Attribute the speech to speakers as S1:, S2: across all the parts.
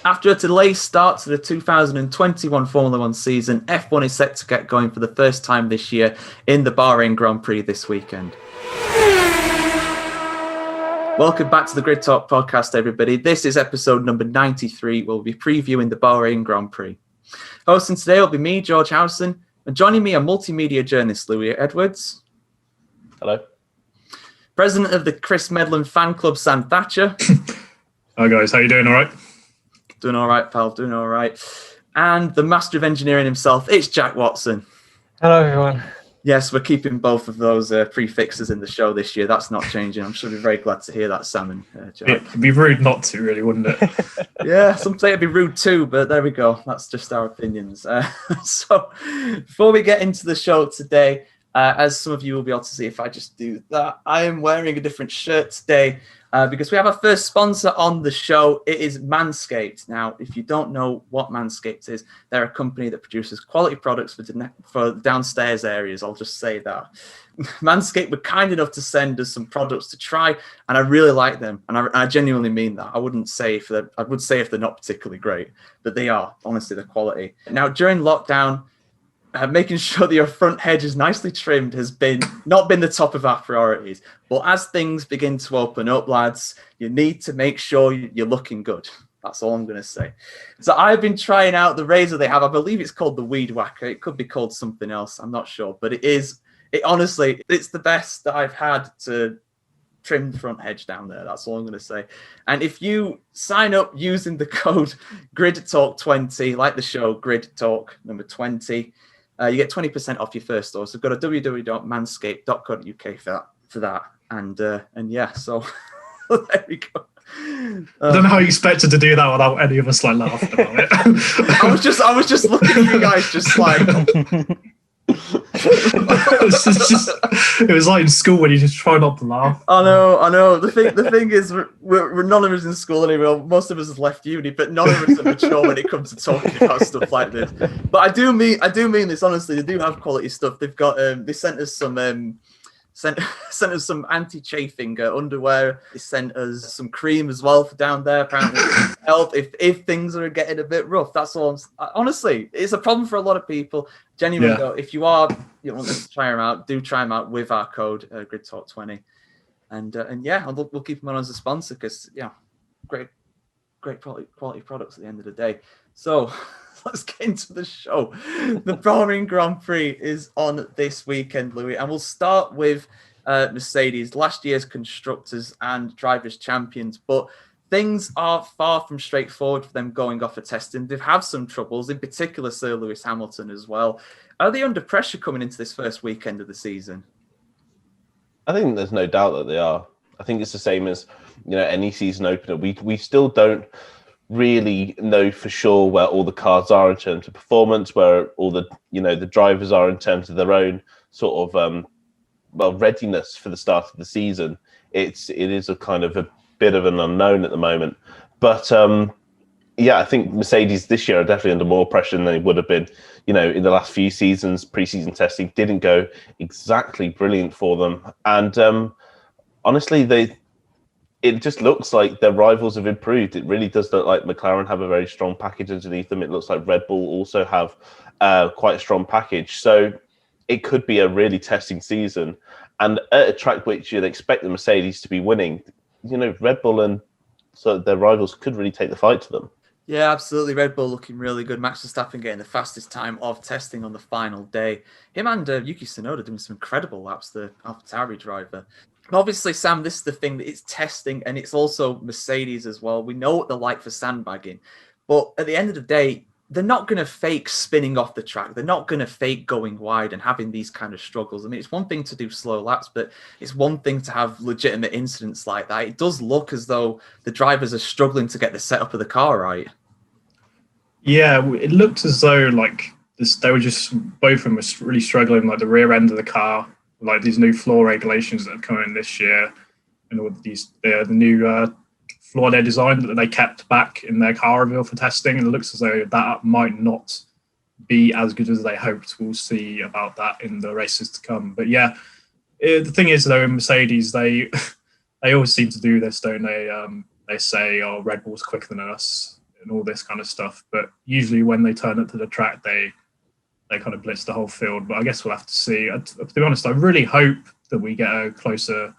S1: After a delayed start to the 2021 Formula One season, F1 is set to get going for the first time this year in the Bahrain Grand Prix this weekend. Welcome back to the Grid Talk podcast, everybody. This is episode number 93. We'll be previewing the Bahrain Grand Prix. Hosting today will be me, George Howson, and joining me are multimedia journalist Louis Edwards.
S2: Hello.
S1: President of the Chris Medland fan club, Sam Thatcher.
S3: Hi guys, how you doing? All right?
S1: Doing all right, pal. Doing all right. And the master of engineering himself, it's Jack Watson.
S4: Hello, everyone.
S1: Yes, we're keeping both of those prefixes in the show this year. That's not changing. I'm sure you're very glad to hear that, Sam and Jack.
S3: It'd be rude not to, really, wouldn't it?
S1: Yeah, some say it'd be rude too, but there we go. That's just our opinions. So before we get into the show today, as some of you will be able to see if I just do that, I am wearing a different shirt today because we have our first sponsor on the show. It is Manscaped. Now, if you don't know what Manscaped is, they're a company that produces quality products for downstairs areas. I'll just say that. Manscaped were kind enough to send us some products to try, and I really like them. And I genuinely mean that. I would say if they're not particularly great, but they are. Honestly, the quality. Now, during lockdown, making sure that your front hedge is nicely trimmed has not been the top of our priorities. But as things begin to open up, lads, you need to make sure you're looking good. That's all I'm going to say. So I've been trying out the razor they have. I believe it's called the Weed Whacker. It could be called something else. I'm not sure. But honestly, it's the best that I've had to trim the front hedge down there. That's all I'm going to say. And if you sign up using the code GridTalk20, like the show, Grid Talk number 20, you get 20% off your first store. So go to www.manscaped.co.uk for that. And yeah, so there we go.
S3: I don't know how you expected to do that without any of us like laughing about it.
S1: I was just looking at you guys, just like.
S3: It was like in school when you just try not to laugh.
S1: I know. The thing is, we're none of us in school anymore. Most of us have left uni, but none of us are mature when it comes to talking about stuff like this. But I do mean this honestly. They do have quality stuff. They've got they sent us some anti-chafing underwear. They sent us some cream as well for down there. Apparently, help if things are getting a bit rough. That's all. Honestly, it's a problem for a lot of people. Genuinely, though, if you want to try them out, do try them out with our code GridTalk20, and yeah, we'll keep them on as a sponsor because great quality products at the end of the day. So let's get into the show. The Bahrain Grand Prix is on this weekend, Louis, and we'll start with Mercedes, last year's constructors and drivers' champions, but things are far from straightforward for them going off for testing. They've had some troubles, in particular Sir Lewis Hamilton as well. Are they under pressure coming into this first weekend of the season?
S2: I think there's no doubt that they are. I think it's the same as any season opener. We still don't really know for sure where all the cars are in terms of performance, where all the the drivers are in terms of their own sort of readiness for the start of the season. It is a kind of a bit of an unknown at the moment, but I think Mercedes this year are definitely under more pressure than they would have been in the last few seasons. Pre-season testing didn't go exactly brilliant for them, and honestly it just looks like their rivals have improved. It really does look like McLaren have a very strong package underneath them. It looks like Red Bull also have quite a strong package, so it could be a really testing season, and at a track which you'd expect the Mercedes to be winning, Red Bull and so their rivals could really take the fight to them.
S1: Yeah, absolutely. Red Bull looking really good. Max Verstappen getting the fastest time of testing on the final day. Him and Yuki Tsunoda doing some incredible laps, the AlphaTauri driver. Obviously, Sam, this is the thing, that it's testing and it's also Mercedes as well. We know what they're like for sandbagging. But at the end of the day, they're not going to fake spinning off the track. They're not going to fake going wide and having these kind of struggles. I mean, it's one thing to do slow laps, but it's one thing to have legitimate incidents like that. It does look as though the drivers are struggling to get the setup of the car right.
S3: Yeah, it looked as though they were just, both of them were really struggling, like the rear end of the car, like these new floor regulations that have come in this year, and all these the new floor they designed that they kept back in their car reveal for testing, and it looks as though that might not be as good as they hoped. We'll see about that in the races to come. But yeah, the thing is though, in Mercedes, they always seem to do this, don't they? They say, "Oh, Red Bull's quicker than us." and all this kind of stuff. But usually when they turn up to the track, they kind of blitz the whole field. But I guess we'll have to see. To be honest, I really hope that we get a closer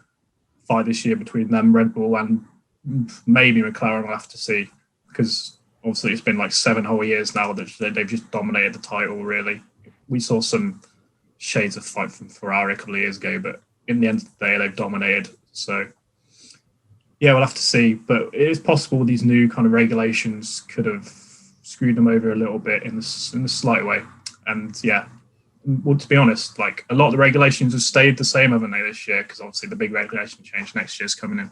S3: fight this year between them, Red Bull, and maybe McLaren. We'll have to see, because obviously it's been like 7 whole years now that they've just dominated the title, really. We saw some shades of fight from Ferrari a couple of years ago, but in the end of the day, they've dominated. So, yeah, we'll have to see. But it is possible these new kind of regulations could have screwed them over a little bit in a slight way. And, yeah, well, to be honest, like a lot of the regulations have stayed the same, haven't they, this year? Because obviously the big regulation change next year is coming in.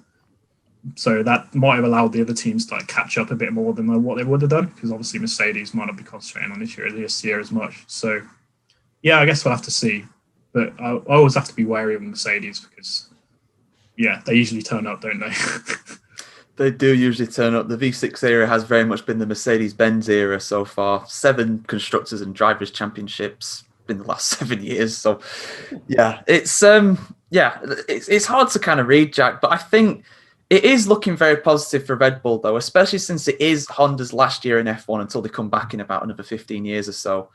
S3: So that might have allowed the other teams to like catch up a bit more than what they would have done, because obviously Mercedes might not be concentrating on this year as much. So, yeah, I guess we'll have to see. But I always have to be wary of Mercedes because, yeah, they usually turn up, don't they?
S1: They do usually turn up. The V6 era has very much been the Mercedes-Benz era so far. 7 constructors and drivers championships in the last 7 years. So, yeah, it's hard to kind of read, Jack. But I think it is looking very positive for Red Bull, though, especially since it is Honda's last year in F1 until they come back in about another 15 years or so.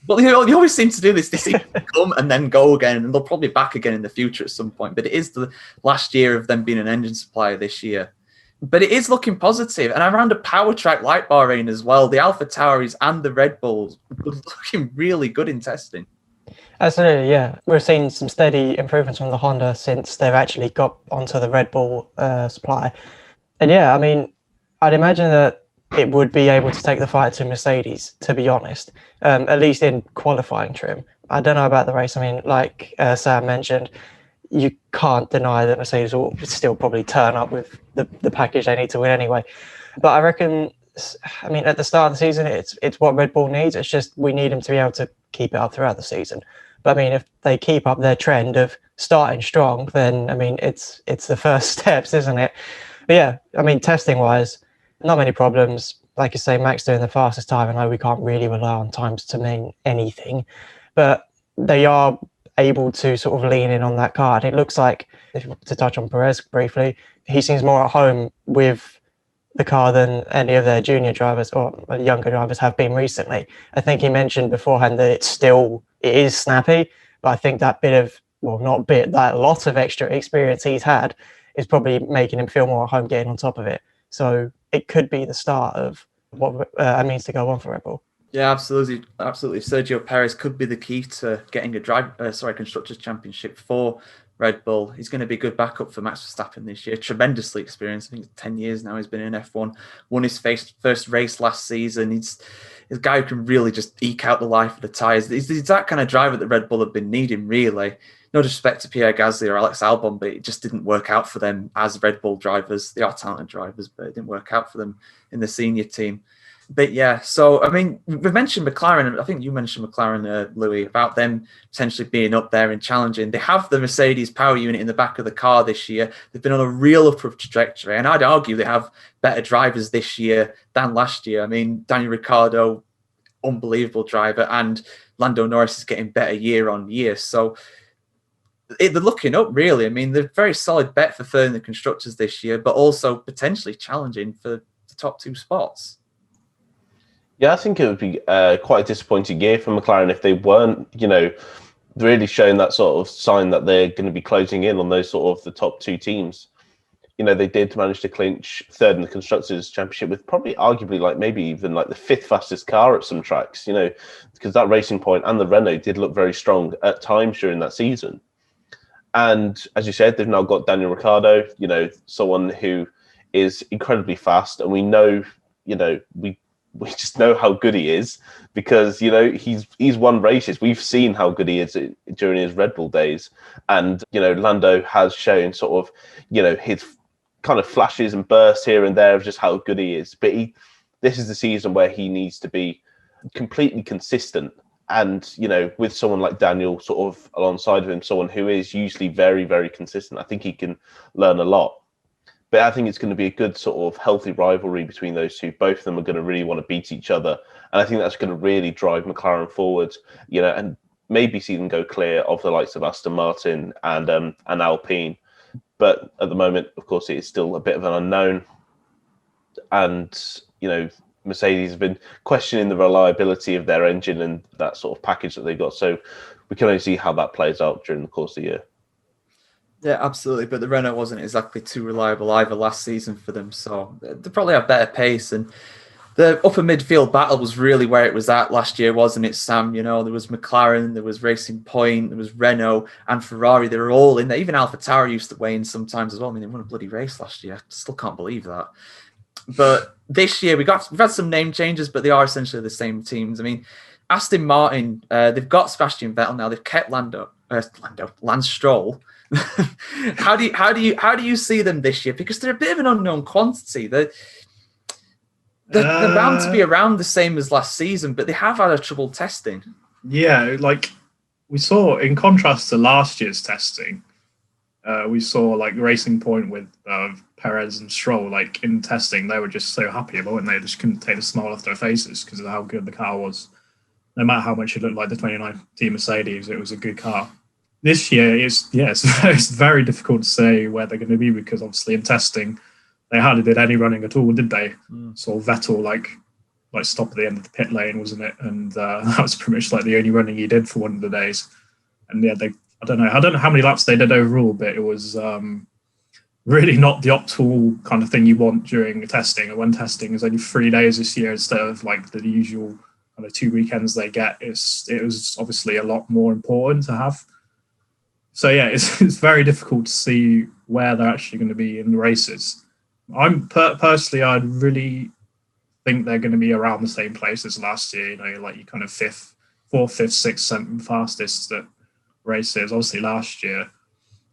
S1: But they always seem to do this. They seem to come and then go again, and they'll probably be back again in the future at some point. But it is the last year of them being an engine supplier this year. But it is looking positive. And around a power track like Bahrain as well, the Alpha Tauris and the Red Bulls were looking really good in testing.
S4: Absolutely, yeah. We're seeing some steady improvements from the Honda since they've actually got onto the Red Bull supply. And yeah, I mean, I'd imagine that it would be able to take the fight to Mercedes, to be honest, at least in qualifying trim. I don't know about the race. I mean, like Sam mentioned, you can't deny that Mercedes will still probably turn up with the package they need to win anyway. But I reckon, I mean, at the start of the season, it's what Red Bull needs. It's just we need them to be able to keep it up throughout the season. But I mean, if they keep up their trend of starting strong, then I mean, it's the first steps, isn't it? But yeah, I mean, testing-wise, not many problems. Like you say, Max doing the fastest time. I know we can't really rely on times to mean anything, but they are able to sort of lean in on that car. And it looks like, to touch on Perez briefly, he seems more at home with the car than any of their junior drivers or younger drivers have been recently. I think he mentioned beforehand that it is snappy, but I think that that lot of extra experience he's had is probably making him feel more at home getting on top of it. So it could be the start of what it means to go on for Red Bull.
S1: Yeah, absolutely. Sergio Perez could be the key to getting a Constructors' Championship for Red Bull. He's going to be a good backup for Max Verstappen this year. Tremendously experienced. I think it's 10 years now he's been in F1. Won his first race last season. He's a guy who can really just eke out the life of the tyres. He's that kind of driver that Red Bull have been needing, really. No disrespect to Pierre Gasly or Alex Albon, but it just didn't work out for them as Red Bull drivers. They are talented drivers, but it didn't work out for them in the senior team. But yeah, so I mean, we mentioned McLaren. I think you mentioned McLaren, Louis, about them potentially being up there and challenging. They have the Mercedes power unit in the back of the car this year. They've been on a real upward trajectory, and I'd argue they have better drivers this year than last year. I mean, Daniel Ricciardo, unbelievable driver, and Lando Norris is getting better year on year. So they're looking up, really. I mean, they're a very solid bet for third in the Constructors this year, but also potentially challenging for the top 2 spots.
S2: Yeah, I think it would be quite a disappointing year for McLaren if they weren't, really showing that sort of sign that they're going to be closing in on those sort of the top 2 teams. They did manage to clinch third in the Constructors' Championship with probably arguably maybe even the 5th fastest car at some tracks, because that Racing Point and the Renault did look very strong at times during that season. And as you said, they've now got Daniel Ricciardo, someone who is incredibly fast. And we know, we just know how good he is because, he's won races. We've seen how good he is during his Red Bull days. And, Lando has shown sort of, his kind of flashes and bursts here and there of just how good he is. But this is the season where he needs to be completely consistent. And, with someone like Daniel sort of alongside of him, someone who is usually very, very consistent, I think he can learn a lot. But I think it's going to be a good sort of healthy rivalry between those two. Both of them are going to really want to beat each other. And I think that's going to really drive McLaren forward, and maybe see them go clear of the likes of Aston Martin and Alpine. But at the moment, of course, it is still a bit of an unknown. And Mercedes have been questioning the reliability of their engine and that sort of package that they got. So we can only see how that plays out during the course of the year.
S1: Yeah, absolutely. But the Renault wasn't exactly too reliable either last season for them. So they probably have better pace. And the upper midfield battle was really where it was at last year, wasn't it, Sam? There was McLaren, there was Racing Point, there was Renault and Ferrari. They were all in there. Even AlphaTauri used to weigh in sometimes as well. I mean, they won a bloody race last year. I still can't believe that. But this year we've had some name changes, but they are essentially the same teams. I mean, Aston Martin, they've got Sebastian Vettel now. They've kept Lance Stroll. How do you see them this year? Because they're a bit of an unknown quantity. They're bound to be around the same as last season, but they have had a trouble testing.
S3: Yeah, like we saw in contrast to last year's testing, we saw like Racing Point with Perez and Stroll, like in testing, they were just so happy about it, and they just couldn't take the smile off their faces because of how good the car was. No matter how much it looked like the 2019 Mercedes, it was a good car. This year, it's very difficult to say where they're going to be because obviously in testing, they hardly did any running at all, did they? So Vettel like stop at the end of the pit lane, wasn't it? And that was pretty much like the only running he did for one of the days. And yeah, I don't know how many laps they did overall, but it was really not the optimal kind of thing you want during testing. And when testing is only 3 days this year instead of like the usual kind of 2 weekends they get, it was obviously a lot more important to have. So yeah, it's very difficult to see where they're actually going to be in the races. Personally, I'd really think they're going to be around the same place as last year. Like you kind of fourth, fifth, sixth, seventh fastest at races. Obviously, last year,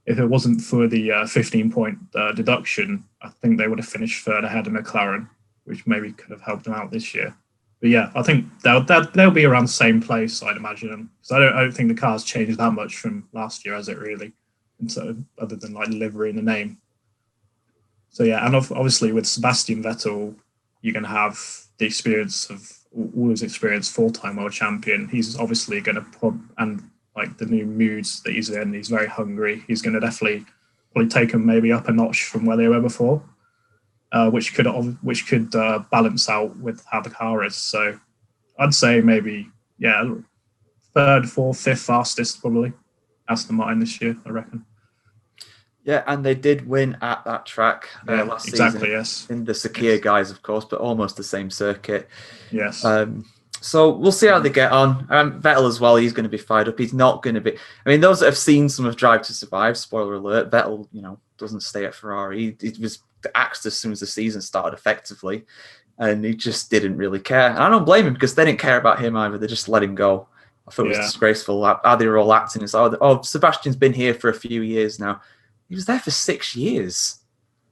S3: if it wasn't for the 15-point deduction, I think they would have finished third ahead of McLaren, which maybe could have helped them out this year. But yeah, I think they'll be around the same place, I'd imagine. Because I don't think the car's changed that much from last year, has it really? And so, other than like livery and the name. So yeah, and obviously with Sebastian Vettel, you're going to have the experience of all his experience, full-time world champion. He's obviously going to and like the new moods that he's in. He's very hungry. He's going to definitely probably take them maybe up a notch from where they were before. Which could balance out with how the car is. So I'd say maybe, third, fourth, fifth fastest probably. Aston Martin this year, I reckon.
S1: Yeah, and they did win at that track last season.
S3: Yes.
S1: In the Sakhir guys, of course, but almost the same circuit.
S3: Yes.
S1: So we'll see how they get on. Vettel as well, he's going to be fired up. He's not going to be... I mean, those that have seen some of Drive to Survive, spoiler alert, Vettel, doesn't stay at Ferrari. He was axed as soon as the season started effectively, and he just didn't really care. And I don't blame him because they didn't care about him either. They just let him go. I thought it was disgraceful how they were all acting. It's Sebastian's been here for a few years now. He was there for 6 years.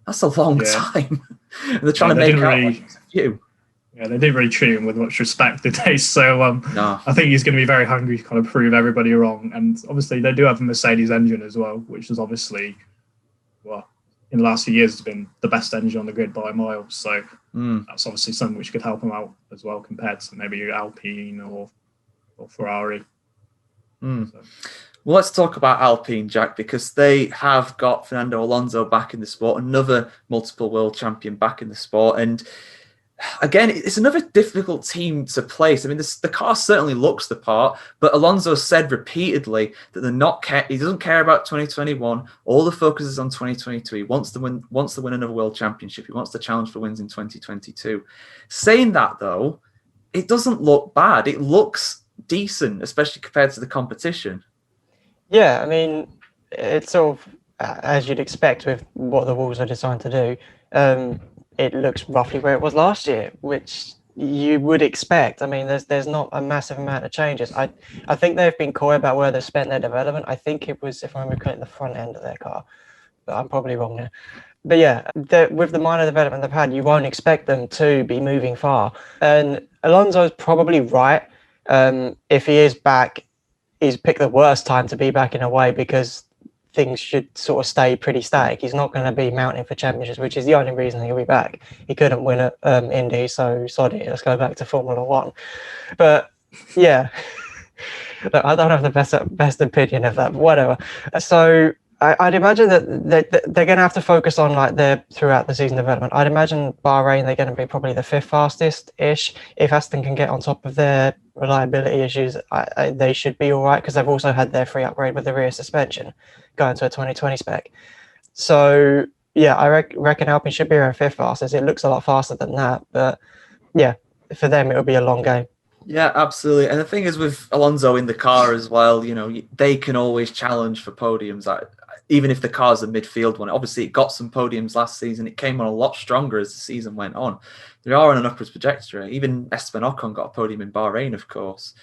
S1: That's a long time. And they're trying to make out like it's a few.
S3: Yeah, they didn't really treat him with much respect, did they? So no. I think he's going to be very hungry to kind of prove everybody wrong. And obviously they do have a Mercedes engine as well, which is obviously, in the last few years has been the best engine on the grid by a mile. So that's obviously something which could help him out as well compared to maybe Alpine or Ferrari. So.
S1: Well, let's talk about Alpine, Jack, because they have got Fernando Alonso back in the sport, another multiple world champion back in the sport. And again, it's another difficult team to place. I mean, the car certainly looks the part, but Alonso said repeatedly that he doesn't care about 2021. All the focus is on 2022. He wants to win another world championship. He wants to challenge for wins in 2022. Saying that, though, it doesn't look bad. It looks decent, especially compared to the competition.
S4: Yeah, I mean, it's sort of as you'd expect with what the rules are designed to do. It looks roughly where it was last year, which you would expect. I mean, there's not a massive amount of changes. I think they've been coy about where they've spent their development. I think it was, if I remember correctly, the front end of their car, but I'm probably wrong there. But yeah, with the minor development they've had, you won't expect them to be moving far. And Alonso's probably right. If he is back, he's picked the worst time to be back in a way because things should sort of stay pretty static. He's not going to be mounting for championships, which is the only reason he'll be back. He couldn't win at Indy, so sorry, let's go back to Formula One. But yeah, I don't have the best opinion of that, but whatever. So I'd imagine that they're going to have to focus on like their throughout the season development. I'd imagine Bahrain, they're going to be probably the 5th fastest-ish. If Aston can get on top of their reliability issues, they should be all right, because they've also had their free upgrade with the rear suspension going to a 2020 spec. So yeah, I reckon Alpine should be around 5th fastest. It looks a lot faster than that, but yeah, for them it'll be a long game.
S1: Yeah, absolutely. And the thing is, with Alonso in the car as well, they can always challenge for podiums. Even if the car's a midfield one, obviously it got some podiums last season. It came on a lot stronger as the season went on. They are on an upwards trajectory. Even Esteban Ocon got a podium in Bahrain, of course.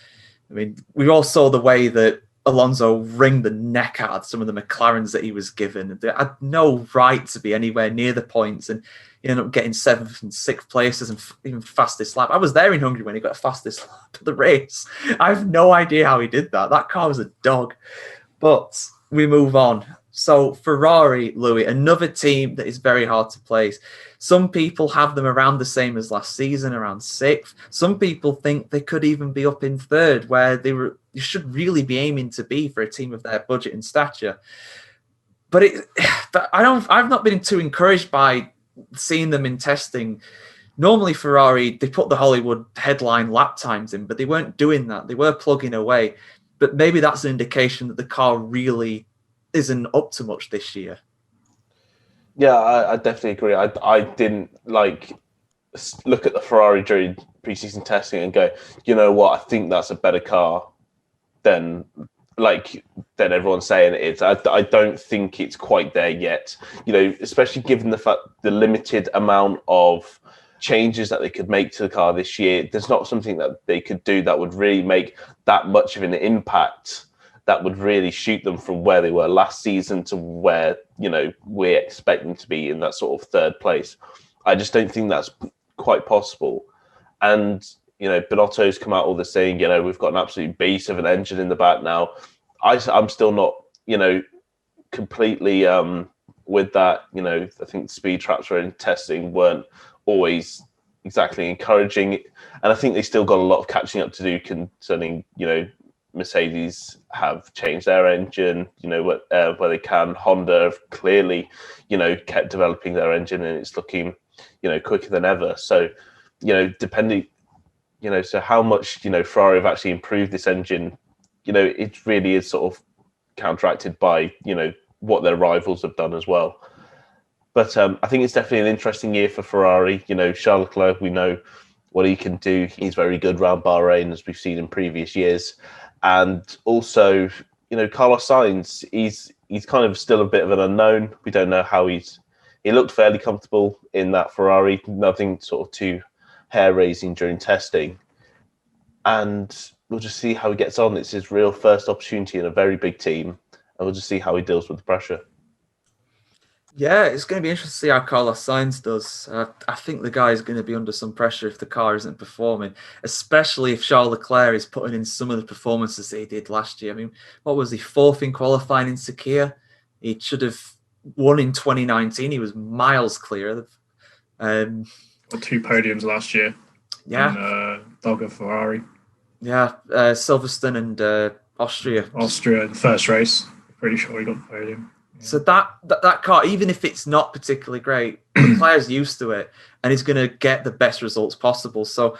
S1: I mean, we all saw the way that Alonso wringed the neck out of some of the McLarens that he was given. They had no right to be anywhere near the points, and he ended up getting 7th and 6th places and even fastest lap. I was there in Hungary when he got fastest lap of the race. I have no idea how he did that. That car was a dog. But we move on. So Ferrari, Louis, another team that is very hard to place. Some people have them around the same as last season, around 6th. Some people think they could even be up in 3rd, where you should really be aiming to be for a team of their budget and stature. But I've not been too encouraged by seeing them in testing. Normally Ferrari, they put the Hollywood headline lap times in, but they weren't doing that. They were plugging away. But maybe that's an indication that the car really isn't up to much this year.
S2: Yeah, I definitely agree. I didn't look at the Ferrari during preseason testing and go, you know what, I think that's a better car than everyone's saying it is. I don't think it's quite there yet. Especially given the fact the limited amount of changes that they could make to the car this year. There's not something that they could do that would really make that much of an impact, that would really shoot them from where they were last season to where, we're expecting to be in that sort of 3rd place. I just don't think that's quite possible. And, Binotto's come out all this saying, we've got an absolute beast of an engine in the back now. I'm still not, completely with that. I think speed traps in testing weren't always exactly encouraging. And I think they still got a lot of catching up to do concerning, Mercedes have changed their engine, where they can. Honda have clearly, kept developing their engine, and it's looking, quicker than ever. So, depending, so how much, Ferrari have actually improved this engine, it really is sort of counteracted by, what their rivals have done as well. But I think it's definitely an interesting year for Ferrari. Charles Leclerc, we know what he can do. He's very good around Bahrain, as we've seen in previous years. And also, Carlos Sainz, he's kind of still a bit of an unknown. We don't know how he looked fairly comfortable in that Ferrari, nothing sort of too hair-raising during testing. And we'll just see how he gets on. It's his real first opportunity in a very big team, and we'll just see how he deals with the pressure.
S1: Yeah, it's going to be interesting to see how Carlos Sainz does. I think the guy is going to be under some pressure if the car isn't performing, especially if Charles Leclerc is putting in some of the performances that he did last year. I mean, what was he, 4th in qualifying in Sakhir? He should have won in 2019. He was miles clear.
S3: 2 podiums last year.
S1: Yeah.
S3: In Dogger Ferrari.
S1: Yeah, Silverstone and Austria.
S3: Austria in the first race. Pretty sure he got the podium.
S1: So that car, even if it's not particularly great, Leclerc's used to it, and he's going to get the best results possible. So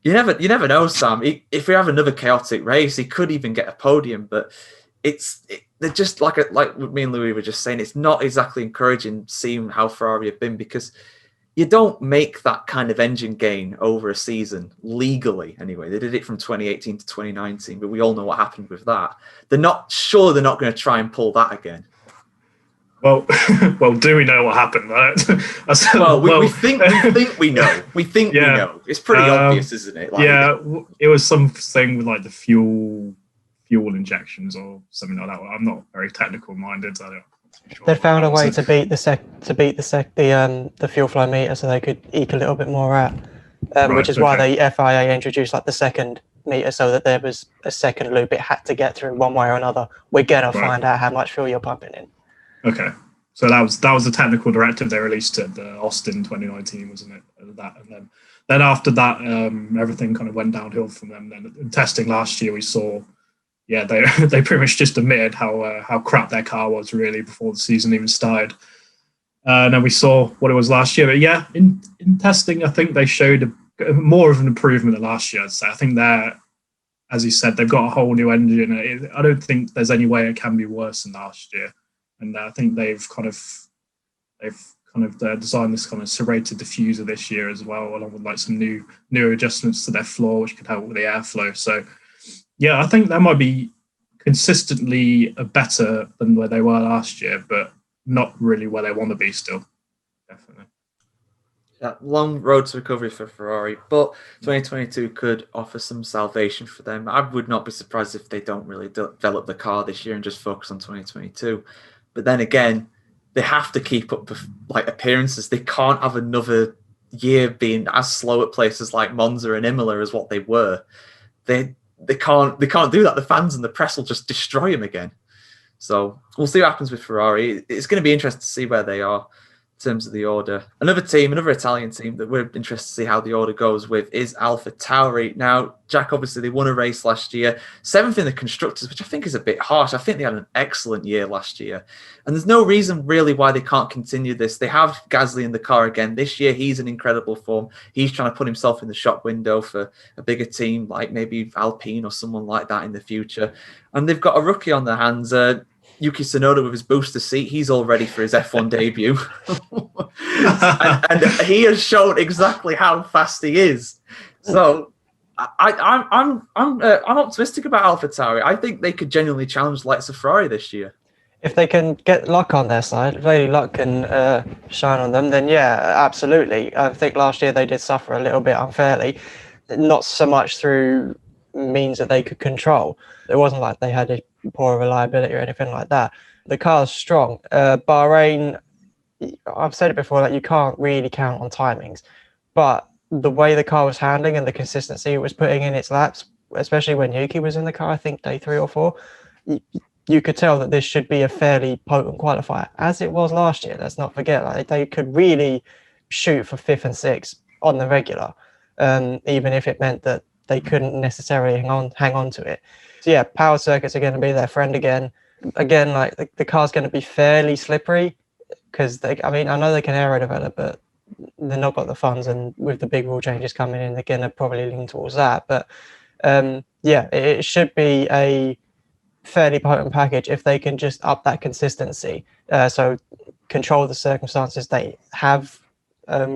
S1: you never know, Sam. If we have another chaotic race, he could even get a podium. But they're just like me and Louis were just saying, it's not exactly encouraging seeing how Ferrari have been, because you don't make that kind of engine gain over a season legally. Anyway, they did it from 2018 to 2019, but we all know what happened with that. They're not going to try and pull that again.
S3: Well, do we know what happened? Right?
S1: We think we know. We think we know. It's pretty obvious, isn't it?
S3: It was something with like the fuel injections or something like that. I'm not very technical minded. So sure.
S4: They found a way to beat the fuel flow meter, so they could eke a little bit more out, which is why the FIA introduced like the second meter, so that there was a second loop it had to get through one way or another. We're gonna find out how much fuel you're pumping in.
S3: Okay, so that was the technical directive they released at the Austin 2019, wasn't it? That, and then after that, everything kind of went downhill from them. Then in testing last year, we saw yeah, they they pretty much just admitted how crap their car was really before the season even started. And then we saw what it was last year. But yeah, in testing, I think they showed more of an improvement than last year. I'd say. I think they're, as you said, they've got a whole new engine. I don't think there's any way it can be worse than last year. And I think they've kind of designed this kind of serrated diffuser this year as well, along with like some new adjustments to their floor, which could help with the airflow. So yeah, I think that might be consistently better than where they were last year, but not really where they want to be still. Definitely.
S1: Yeah, long road to recovery for Ferrari, but 2022 could offer some salvation for them. I would not be surprised if they don't really develop the car this year and just focus on 2022. But then again, they have to keep up like appearances. They can't have another year being as slow at places like Monza and Imola as what they were. They can't do that. The fans and the press will just destroy them again. So we'll see what happens with Ferrari. It's going to be interesting to see where they are in terms of the order. Another Italian team that we're interested to see how the order goes with is AlphaTauri. Now, Jack, obviously they won a race last year, 7th in the Constructors, which I think is a bit harsh. I think they had an excellent year last year. And there's no reason really why they can't continue this. They have Gasly in the car again. This year, he's in incredible form. He's trying to put himself in the shop window for a bigger team like maybe Alpine or someone like that in the future. And they've got a rookie on their hands, Yuki Tsunoda with his booster seat. He's all ready for his F1 debut. and he has shown exactly how fast he is. So I'm optimistic about AlphaTauri. I think they could genuinely challenge the likes of Ferrari this year.
S4: If they can get luck on their side, if Lady Luck can shine on them, then yeah, absolutely. I think last year they did suffer a little bit unfairly, not so much through means that they could control. It wasn't like they had a poor reliability or anything like that. The car's strong. Bahrain, I've said it before, that you can't really count on timings, but the way the car was handling and the consistency it was putting in its laps, especially when Yuki was in the car, I think day 3 or 4, you could tell that this should be a fairly potent qualifier, as it was last year. Let's not forget, like, they could really shoot for 5th and 6th on the regular, even if it meant that they couldn't necessarily hang on to it. So yeah, power circuits are going to be their friend again. Again, like the car's going to be fairly slippery because I know they can aero develop, but they've not got the funds, and with the big rule changes coming in, they're going to probably lean towards that. But yeah, it should be a fairly potent package if they can just up that consistency. So control the circumstances they have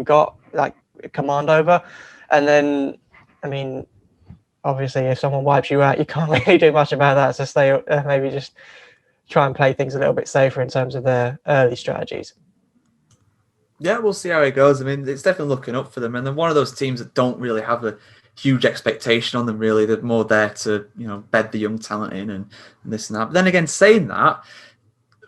S4: got like command over, and then I mean, obviously, if someone wipes you out, you can't really do much about that. So stay, maybe just try and play things a little bit safer in terms of their early strategies.
S1: Yeah, we'll see how it goes. I mean, it's definitely looking up for them. And they're one of those teams that don't really have a huge expectation on them, really. They're more there to, bed the young talent in and this and that. But then again, saying that,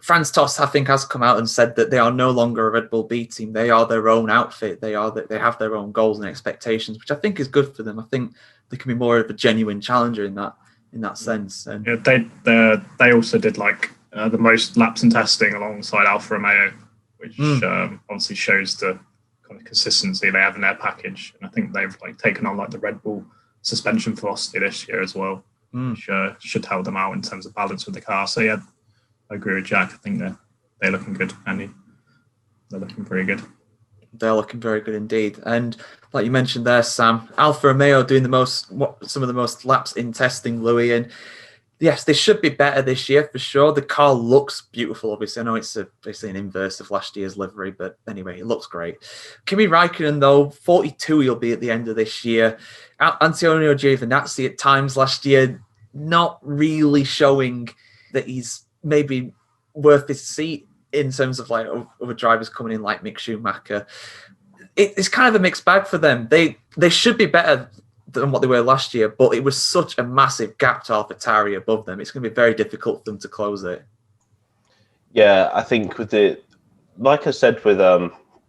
S1: Franz Tost, I think, has come out and said that they are no longer a Red Bull B team. They are their own outfit. They have their own goals and expectations, which I think is good for them. I think they can be more of a genuine challenger in that sense. And
S3: yeah, they also did like the most laps in testing alongside Alfa Romeo, which obviously shows the kind of consistency they have in their package. And I think they've like taken on like the Red Bull suspension philosophy this year as well, which should help them out in terms of balance with the car. So yeah, I agree with Jack. I think they're looking good, Andy. They're looking very good.
S1: They're looking very good indeed. And like you mentioned there, Sam, Alfa Romeo doing some of the most laps in testing, Louis. And yes, they should be better this year for sure. The car looks beautiful, obviously. I know it's basically an inverse of last year's livery, but anyway, it looks great. Kimi Räikkönen, though, 42 he'll be at the end of this year. Antonio Giovinazzi at times last year, not really showing that he's maybe worth his seat in terms of like other drivers coming in like Mick Schumacher. It's kind of a mixed bag for them. They should be better than what they were last year, but it was such a massive gap to AlphaTauri above them. It's going to be very difficult for them to close it. Yeah,
S2: I think with it, like I said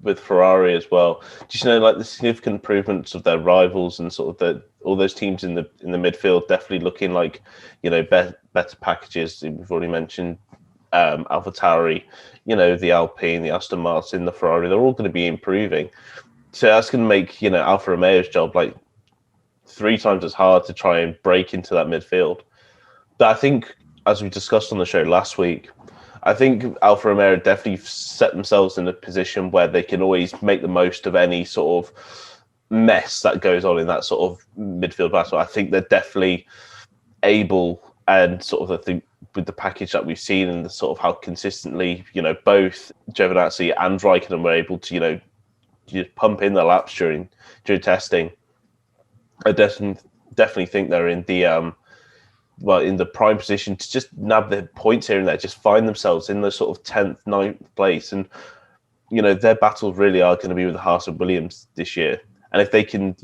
S2: with Ferrari as well, just like the significant improvements of their rivals and sort of all those teams in the midfield definitely looking like better packages. We've already mentioned AlphaTauri, the Alpine, the Aston Martin, the Ferrari. They're all going to be improving, so that's going to make Alfa Romeo's job like 3 times as hard to try and break into that midfield. But I think, as we discussed on the show last week, I think Alfa Romeo definitely set themselves in a position where they can always make the most of any sort of mess that goes on in that sort of midfield battle. I think they're definitely able, and sort of I think with the package that we've seen and the sort of how consistently, both Giovinazzi and Raikkonen were able to, just pump in the laps during testing. I definitely think they're in the in the prime position to just nab the points here and there, just find themselves in the sort of 10th, 9th place. And, their battles really are going to be with Haas and Williams this year. And if they can,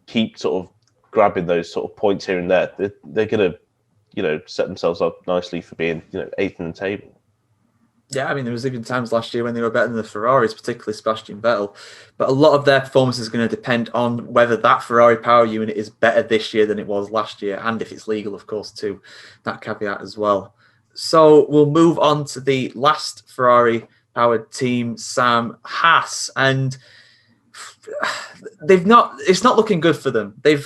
S2: keep sort of grabbing those sort of points here and there, they're going to, set themselves up nicely for being, 8th in the table.
S1: Yeah, I mean, there was even times last year when they were better than the Ferraris, particularly Sebastian Vettel. But a lot of their performance is going to depend on whether that Ferrari power unit is better this year than it was last year, and if it's legal, of course, too. That caveat as well. So we'll move on to the last Ferrari-powered team, Sam, Haas, and it's not looking good for them. They've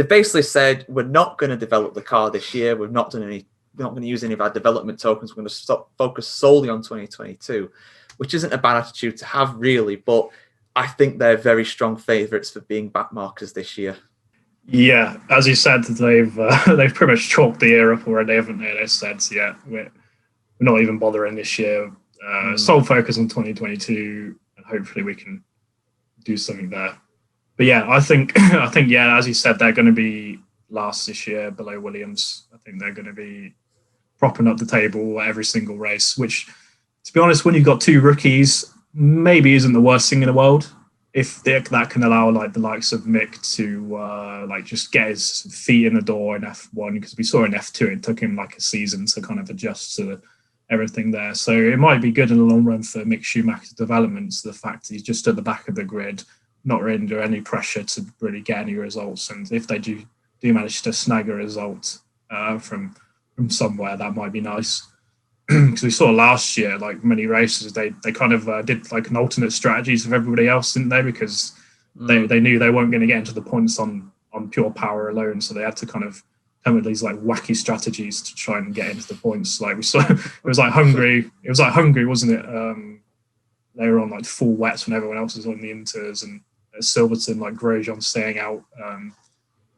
S1: basically said, we're not going to develop the car this year. We're not going to use any of our development tokens. We're going to focus solely on 2022, which isn't a bad attitude to have, really. But I think they're very strong favourites for being backmarkers this year.
S3: Yeah, as you said, they've pretty much chalked the year up already, haven't they? They said, yeah, we're not even bothering this year. Sole focus on 2022, and hopefully we can do something there. But yeah, I think yeah, as you said, they're going to be last this year below Williams. I think they're going to be propping up the table every single race, which, to be honest, when you've got two rookies, maybe isn't the worst thing in the world. If that can allow the likes of Mick to just get his feet in the door in F1, because we saw in F2 it took him a season to kind of adjust to everything there. So it might be good in the long run for Mick Schumacher's development, the fact that he's just at the back of the grid, not under any pressure to really get any results. And if they do manage to snag a result from somewhere, that might be nice. Because we saw last year, many races, they kind of did an alternate strategies of everybody else, didn't they? Because they knew they weren't going to get into the points on pure power alone, so they had to kind of come with these wacky strategies to try and get into the points. We saw, it was Hungary. It was Hungary, wasn't it? They were on full wets when everyone else was on the inters, and Silverstone, Grosjean staying out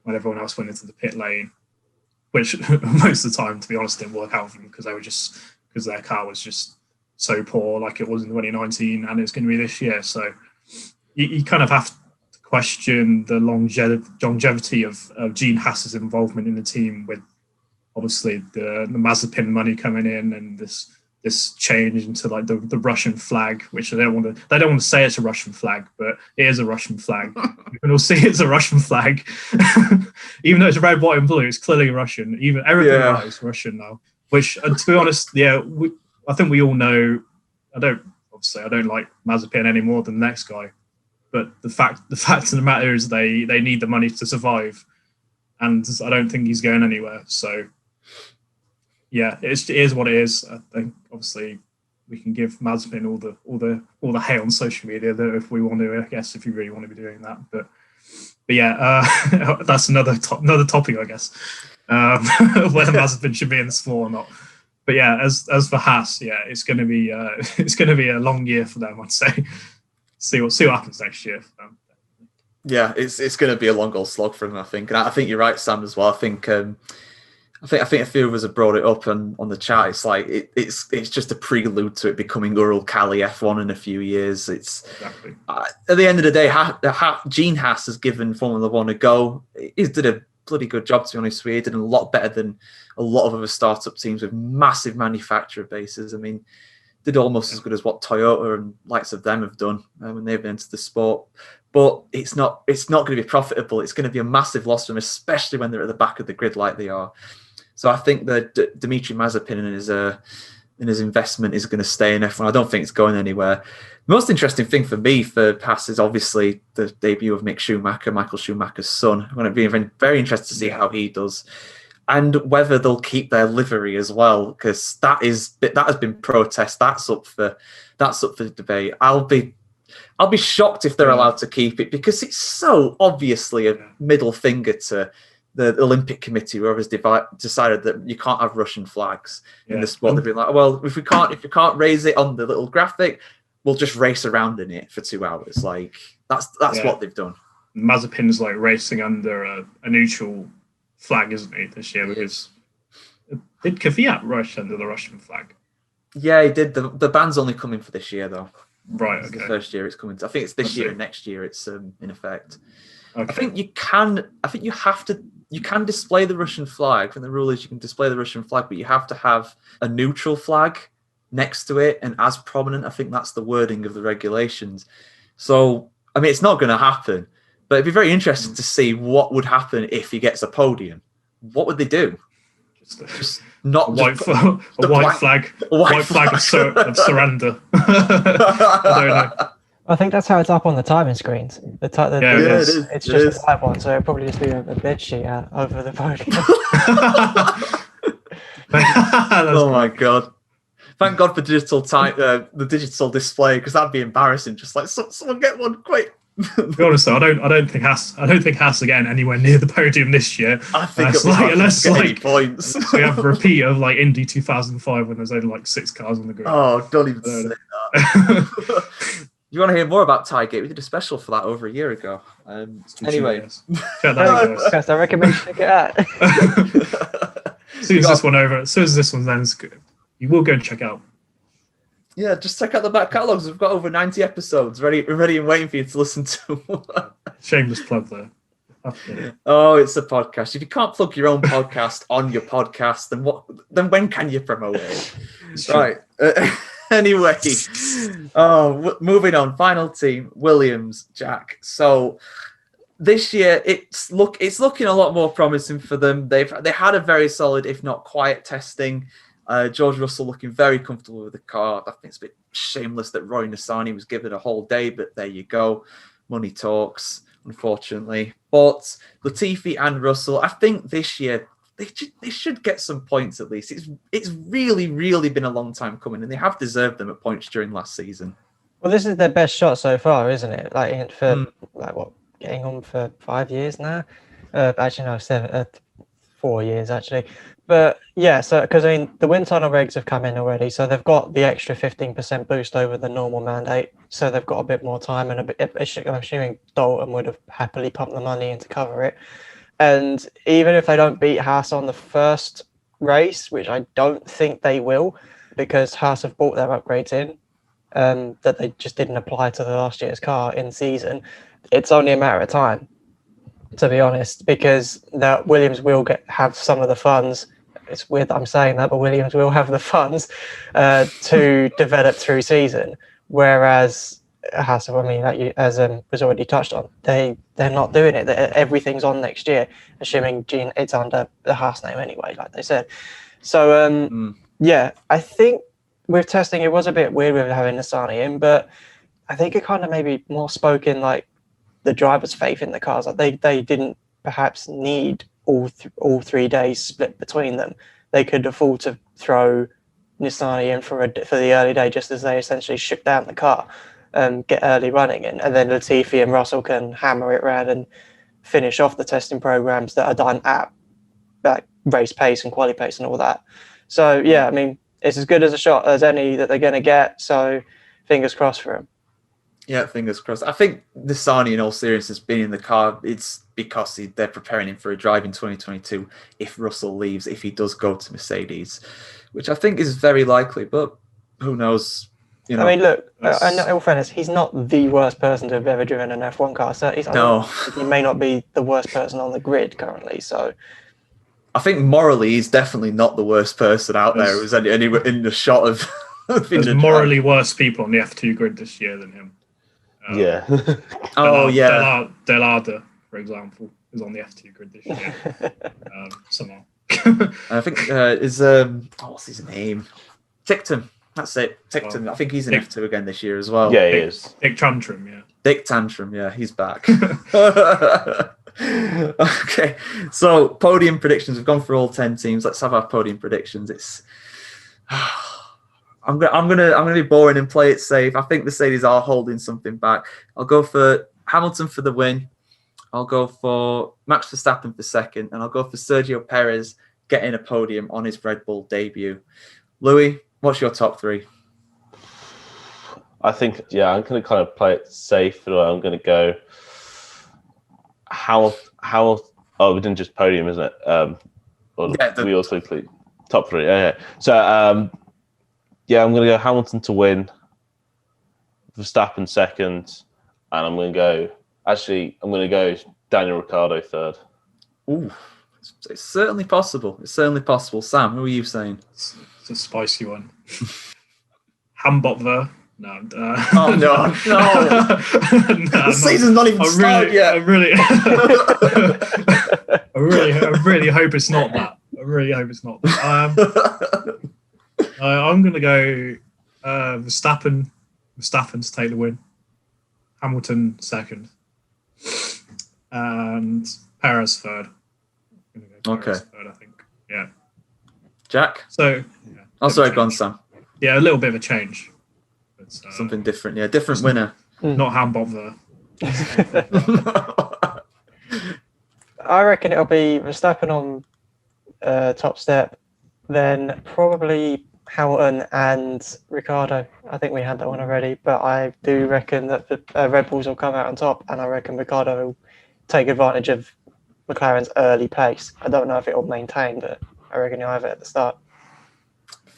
S3: when everyone else went into the pit lane, which most of the time, to be honest, didn't work out for them because their car was just so poor, like it was in 2019, and it's going to be this year. So you kind of have to question the longevity of Gene Haas's involvement in the team, with obviously the Mazepin money coming in and this change into the Russian flag, which they don't want to say it's a Russian flag, but it is a Russian flag. You can all see it's a Russian flag. Even though it's red, white and blue, it's clearly Russian. Even everything about it's Russian now. Which, to be honest, yeah, I think we all know. I don't like Mazepin any more than the next guy, but the fact of the matter is they need the money to survive, and I don't think he's going anywhere. So yeah, it is what it is. I think obviously we can give Mazepin all the hate on social media that if we want to, I guess, if you really want to be doing that. But yeah, that's another topic, I guess. Whether Mazepin should be in the sport or not. But yeah, as for Haas, yeah, it's going to be a long year for them, I'd say. See what happens next year for them.
S1: Yeah, it's going to be a long old slog for them, I think. And I think you're right, Sam, as well. I think a few of us have brought it up on the chat. It's it's just a prelude to it becoming Ural Kali F1 in a few years. It's exactly. At the end of the day, Gene Haas has given Formula One a go. He's did a bloody good job, to be honest with you. He did a lot better than a lot of other startup teams with massive manufacturer bases. I mean, did almost as good as what Toyota and likes of them have done when they've entered the sport. But it's not going to be profitable. It's going to be a massive loss for them, especially when they're at the back of the grid like they are. So I think that Dmitry Mazepin and his investment is going to stay in F1. I don't think it's going anywhere. The most interesting thing for me for Haas is obviously the debut of Mick Schumacher, Michael Schumacher's son. I'm going to be very interested to see how he does, and whether they'll keep their livery as well, because that has been protest. That's up for debate. I'll be shocked if they're allowed to keep it, because it's so obviously a middle finger to the Olympic Committee, whoever's decided that you can't have Russian flags in the sport. They've been like, well, if you can't raise it on the little graphic, we'll just race around in it for 2 hours. Like that's what they've done.
S3: Mazepin's like racing under a neutral flag, isn't he, this year? Because did Kvyat rush under the Russian flag?
S1: Yeah, he did. The ban's only coming for this year, though.
S3: Right.
S1: It's
S3: okay.
S1: the first year it's coming. I think it's this year and next year. It's in effect.
S3: Okay.
S1: I think you can. I think you have to. You can display the Russian flag. And the rule is you can display the Russian flag, but you have to have a neutral flag next to it and as prominent. I think that's the wording of the regulations. So I mean, it's not going to happen. But it'd be very interesting to see what would happen if he gets a podium. What would they do? Just not
S3: a white flag of surrender. I don't know.
S4: I think that's how it's up on the timing screens.
S3: It is.
S4: It's just a white one, so it'll probably just be a bed sheet out over the podium.
S1: Oh my god! Thank God for digital the digital display, because that'd be embarrassing. Just like someone get one quick.
S3: To be honest, though, I don't think Haas are getting anywhere near the podium this year.
S1: I think
S3: unless
S1: any points.
S3: we have a repeat of like Indy 2005 when there's only like 6 cars on the grid.
S1: Oh, don't even say that. You want to hear more about Tiegate? We did a special for that over a year ago. Anyway,
S3: check that out, guys.
S4: I recommend you check it out.
S3: As soon as this one's done, you will go and check out.
S1: Yeah, just check out the back catalogues. We've got over 90 episodes ready and waiting for you to listen to.
S3: Shameless plug there.
S1: Oh, it's a podcast. If you can't plug your own podcast on your podcast, then when can you promote it? Right. Anyway, moving on. Final team, Williams, Jack. So this year it's looking a lot more promising for them. They had a very solid, if not quiet, testing. George Russell looking very comfortable with the car. I think it's a bit shameless that Roy Nissany was given a whole day, but there you go. Money talks, unfortunately. But Latifi and Russell, I think this year they should get some points at least. It's really, really been a long time coming, and they have deserved them at points during last season.
S4: Well, this is their best shot so far, isn't it? Like getting on for 5 years now? Actually, no, 4 years actually. But yeah, so because I mean the wind tunnel regs have come in already, so they've got the extra 15% boost over the normal mandate, so they've got a bit more time, and I'm assuming Dalton would have happily pumped the money in to cover it. And even if they don't beat Haas on the first race, which I don't think they will, because Haas have bought their upgrades in, that they just didn't apply to the last year's car in season, it's only a matter of time, to be honest, because that Williams will have some of the funds. It's weird that I'm saying that, but Williams will have the funds to develop through season, whereas Haas, I mean, as was already touched on, they're not doing it. Everything's on next year, assuming it's under the Haas name anyway, like they said. So yeah, I think with testing it was a bit weird with having Nissany in, but I think it kind of maybe more spoke in like the driver's faith in the cars. Like they didn't perhaps need all 3 days split between them. They could afford to throw Nissany in for the early day, just as they essentially shook down the car and get early running in, and then Latifi and Russell can hammer it around and finish off the testing programs that are done at like race pace and quali pace and all that. So yeah, I mean, it's as good as a shot as any that they're going to get. So fingers crossed for him.
S1: Yeah, fingers crossed. I think Nissany, in all seriousness, being in the car, it's because they're preparing him for a drive in 2022 if Russell leaves, if he does go to Mercedes, which I think is very likely, but who knows? You know,
S4: I mean, look, in all fairness, he's not the worst person to have ever driven an F1 car. So he may not be the worst person on the grid currently. So
S1: I think morally, he's definitely not the worst person out there who's any in the shot of.
S3: There's morally worse people on the F2 grid this year than him.
S2: Yeah.
S3: Delarda, for example, is on the F2 grid this year. Somehow.
S1: I think what's his name? Ticton. That's it. Ticton. I think he's in F2 again this year as well.
S2: Yeah, he is.
S3: Dick Tantrum, yeah.
S1: Dick Tantrum, yeah, he's back. Okay, so podium predictions. We've gone for all 10 teams. Let's have our podium predictions. It's. I'm gonna be boring and play it safe. I think Mercedes are holding something back. I'll go for Hamilton for the win. I'll go for Max Verstappen for second, and I'll go for Sergio Perez getting a podium on his Red Bull debut. Louis, what's your top three?
S2: I think, I'm going to kind of play it safe. I'm going to go how. Oh, we didn't just podium, isn't it? We also include top three. Okay. So, I'm going to go Hamilton to win, Verstappen second, and I'm going to go Daniel Ricciardo third.
S1: Ooh, it's certainly possible. Sam, who are you saying?
S3: It's a spicy one. Hambotver. No.
S1: Oh no! The season's not even started yet.
S3: I really hope it's not that. I'm going to go Verstappen to take the win. Hamilton second. And Perez third. Perez third, I think. Yeah.
S1: Jack?
S3: So,
S1: sorry, go on, Sam.
S3: Yeah, a little bit of a change. But,
S1: something different. Yeah, different winner.
S3: Not Hambotver.
S4: I reckon it'll be Verstappen on top step, then probably Hamilton and Ricciardo. I think we had that one already, but I do reckon that the Red Bulls will come out on top, and I reckon Ricciardo will take advantage of McLaren's early pace. I don't know if it will maintain, but I reckon he'll have it at the start.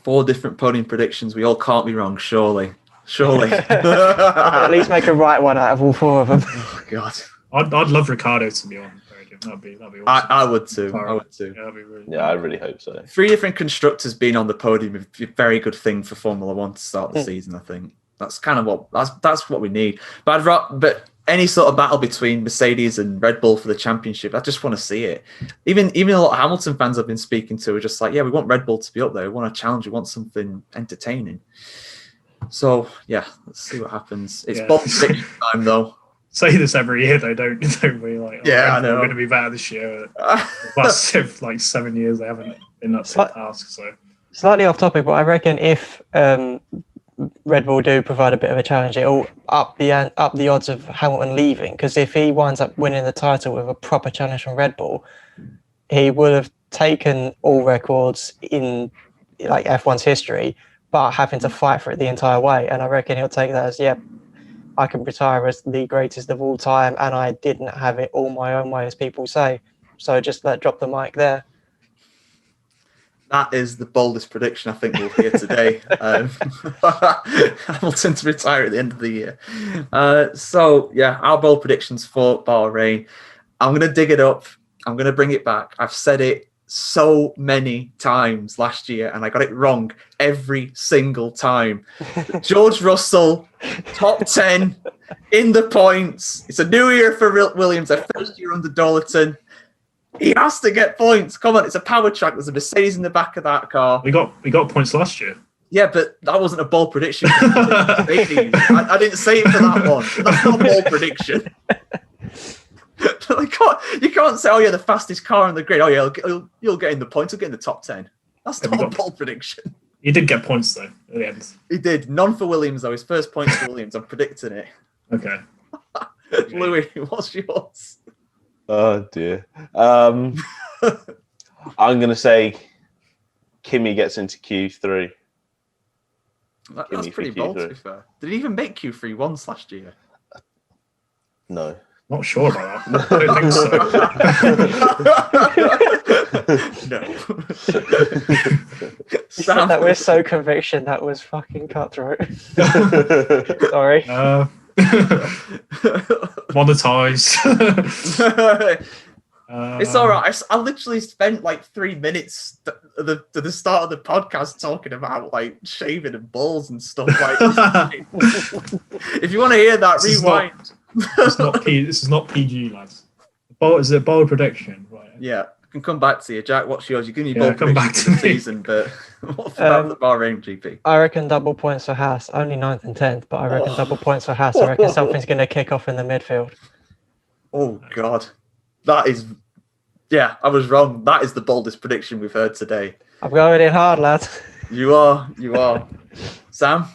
S1: 4 different podium predictions. We all can't be wrong, surely.
S4: At least make a right one out of all 4 of them.
S1: Oh, God.
S3: I'd love Ricciardo to be on. That'd be awesome.
S1: I would too.
S3: Yeah, that'd be really
S2: I really hope so.
S1: 3 different constructors being on the podium is a very good thing for Formula One to start the season. I think that's kind of that's what we need. But any sort of battle between Mercedes and Red Bull for the championship, I just want to see it. Even a lot of Hamilton fans I've been speaking to are just like, we want Red Bull to be up there. We want a challenge. We want something entertaining. So let's see what happens. It's bold prediction time though.
S3: Say this every year though, don't we? Like,
S1: I know.
S3: We're going to be better this year. The last 7 years they haven't been up to the task. So
S4: slightly off topic, but I reckon if Red Bull do provide a bit of a challenge, it'll up the odds of Hamilton leaving. Because if he winds up winning the title with a proper challenge from Red Bull, he would have taken all records in like F1's history, but having to fight for it the entire way. And I reckon he'll take that as I can retire as the greatest of all time, and I didn't have it all my own way, as people say. So just drop the mic there.
S1: That is the boldest prediction I think we'll hear today. Hamilton to retire at the end of the year. Our bold predictions for Bahrain. I'm going to dig it up. I'm going to bring it back. I've said it so many times last year, and I got it wrong every single time. George Russell, top 10 in the points. It's a new year for Williams. Their first year under Doherty. He has to get points. Come on, it's a power track. There's a Mercedes in the back of that car.
S3: We got points last year.
S1: Yeah, but that wasn't a bold prediction. I didn't say it for that one. That's not a bold prediction. You can't say, the fastest car on the grid. You'll get in the points. You'll get in the top 10. That's not a bold prediction.
S3: He did get points, though, at the end.
S1: He did. None for Williams, though. His first points for Williams. I'm predicting it.
S3: Okay.
S1: Louis, what's yours?
S2: Oh, dear. I'm going to say Kimi gets into Q3.
S1: That's pretty bold, to be fair. Did he even make Q3 once last year?
S2: No.
S3: Not sure about that. I don't
S1: think so. No.
S4: Sam, that was so conviction. That was fucking cutthroat. Sorry.
S3: Monetize.
S1: It's all right. I literally spent like 3 minutes at the start of the podcast talking about like shaving and balls and stuff like that. If you want to hear that, rewind.
S3: This is not PG, lads. Is it a bold prediction? Right.
S1: Yeah, I can come back to you, Jack. What's yours? You're giving me bold
S3: come back
S1: predictions
S3: to
S1: for the
S3: me.
S1: season, but what about the Bahrain GP?
S4: I reckon double points for Haas. Only 9th and 10th, but I reckon double points for Haas. I reckon something's going to kick off in the midfield.
S1: Oh God, that is. Yeah, I was wrong. That is the boldest prediction we've heard today.
S4: I'm going in hard, lads.
S1: You are. Sam?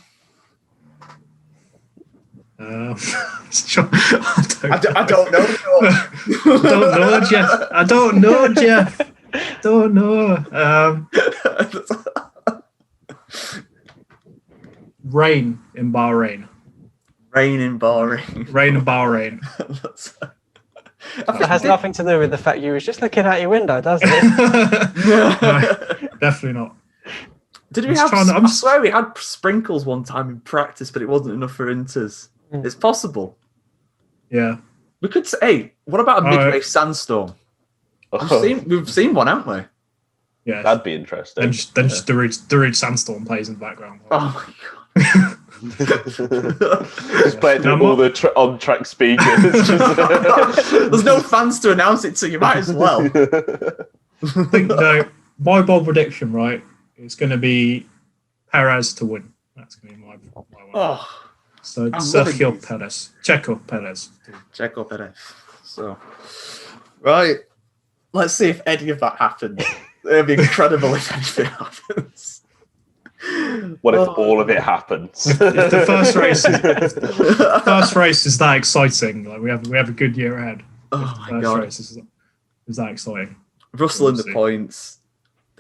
S1: I don't know.
S3: Don't know, Jeff. I don't know, Jeff. Don't know. Rain in Bahrain.
S1: Rain in Bahrain.
S3: Rain in Bahrain.
S4: That has nothing to do with the fact you was just looking out your window, does it?
S3: No, definitely not.
S1: Did we have? I swear we had sprinkles one time in practice, but it wasn't enough for inters. It's possible.
S3: Yeah.
S1: We could say, hey, what about a mid-race sandstorm? We've seen one, haven't we?
S3: Yeah.
S2: That'd be interesting.
S3: Then just Darude Sandstorm plays in the background.
S1: Oh my god.
S2: Just play it to all the on-track speakers.
S1: There's no fans to announce it to. You might as well.
S3: I think my bold prediction, right? It's going to be Perez to win. That's going to be my one.
S1: Oh,
S3: so Sergio Perez, Checo Perez.
S1: So, right. Let's see if any of that happens. It'd be incredible if anything happens.
S2: What if all of it happens?
S3: If the first race is that exciting, like we have a good year ahead.
S1: Oh my god,
S3: race is that exciting?
S1: Russell in the points,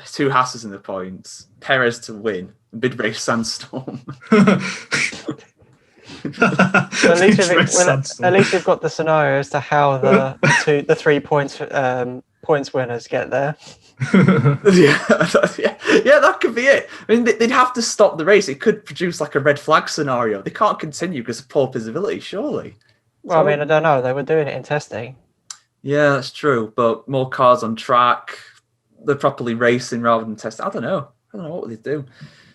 S1: 2 Hasses in the points, Perez to win, mid-race sandstorm.
S4: At least we've got the scenario as to how the 3 points winners get there.
S1: yeah, that could be it. I mean, they'd have to stop the race. It could produce like a red flag scenario. They can't continue because of poor visibility, surely.
S4: Well, I mean, I don't know. They were doing it in testing. Yeah,
S1: that's true. But more cars on track. They're properly racing rather than testing. I don't know what they do.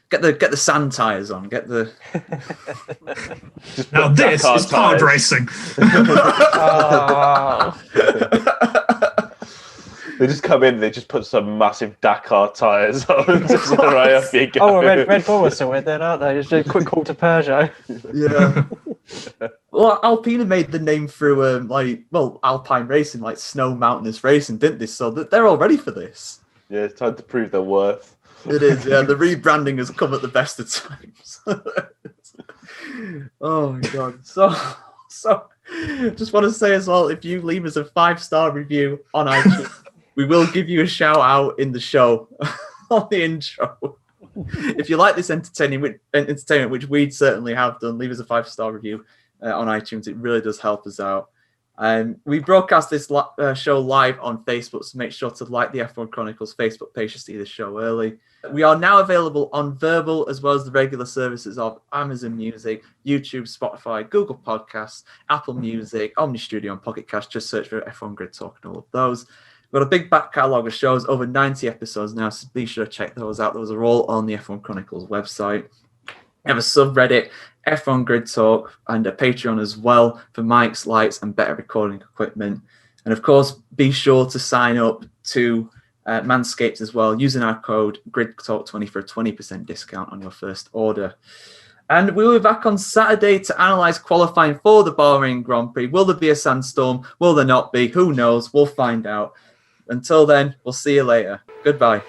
S1: Get the sand tires on. Get the.
S3: Now this is pod racing.
S4: Oh.
S2: They just come in. They just put some massive Dakar tires on. Just right up you go.
S4: Oh, Red Bull was still with it, aren't they? Just a quick call to Peugeot.
S1: Yeah. Well, Alpine made the name through Alpine racing, like snow mountainous racing, didn't they? So they're all ready for this.
S2: Yeah, it's time to prove their worth.
S1: It is. Yeah, the rebranding has come at the best of times. Oh my god. So just want to say as well, if you leave us a 5-star review on iTunes, we will give you a shout out in the show on the intro. If you like this entertainment, which we certainly have done, leave us a 5-star review on iTunes. It really does help us out. We broadcast this show live on Facebook, so make sure to like the F1 Chronicles Facebook page to see the show early. We are now available on Verbal as well as the regular services of Amazon Music, YouTube, Spotify, Google Podcasts, Apple Music, Omni Studio, and Pocket Cast. Just search for F1 Grid Talk and all of those. We've got a big back catalogue of shows, over 90 episodes now, so be sure to check those out. Those are all on the F1 Chronicles website. We have a subreddit, F1 Grid Talk, and a Patreon as well for mics, lights, and better recording equipment. And of course, be sure to sign up to Manscaped as well, using our code GridTalk20 for a 20% discount on your first order. And we'll be back on Saturday to analyse qualifying for the Bahrain Grand Prix. Will there be a sandstorm? Will there not be? Who knows? We'll find out. Until then, we'll see you later. Goodbye.